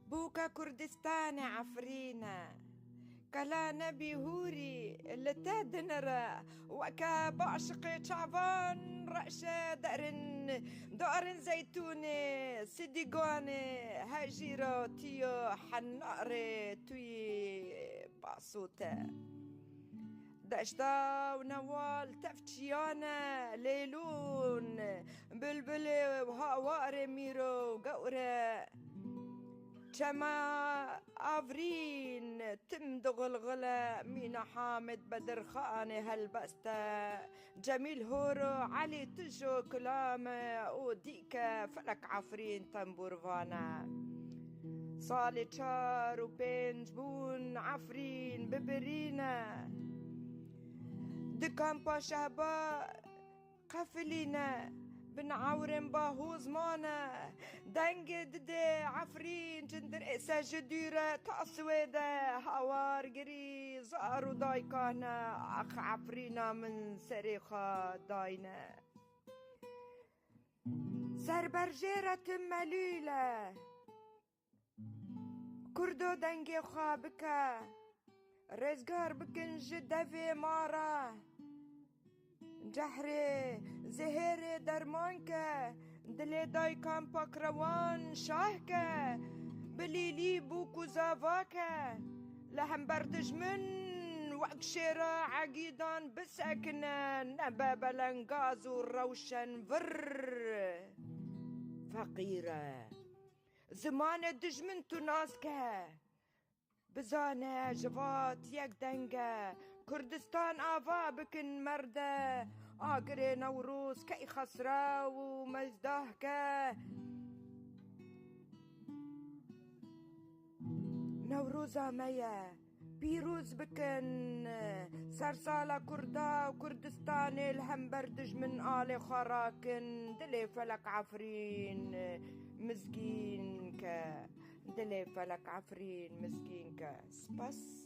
بوكا كردستان عفرينا كلا نبي هوري لتادنرا وكا بعشق شعبان رأشة دارن زيتوني سيديقاني هاجيرو تيو حنقري توي باسوتا دشتا ونوال تفتشيانا ليلون بلبلي وهاواري ميرو قورة كما أفرين تمدغ الغلا مينا حامد بدر خاني هالبستا جميل هورو علي تجو كلامة وديكا فلك عفرين تنبورفانا صالي شار وبين جبون عفرين ببرينا دكان باشهبا قفلينا بنعورن باهو زمانا دنگ ددي عفرين جندر إسا جديرة تأسويدة هوار قري زارو دايكانا أخ عفرينا من سريخا داينا سربرجيرة مليلة كردو دنگي خوابكا رزقار بكن جدفي مارا جحري زهيري درمانكا دلي داي كان باكروان شاهكا بليلي بوكو زافاكا لهم بردج من وأكشيرا عقيدان بسكنا نبا بلنغاز وروشن فر فقيرة زمان دجمن تناسكا بزانه جوات يك دنگه كردستان آوا بكن مرده آقري نوروز كي خسرا ومزدهكه نوروزا ميا بيروز بكن سرسالة كردا وكردستان الهم بردج من آل خراكن دلي فلك عفرين مسكينك دلي فلك عفرين مسكينك سبس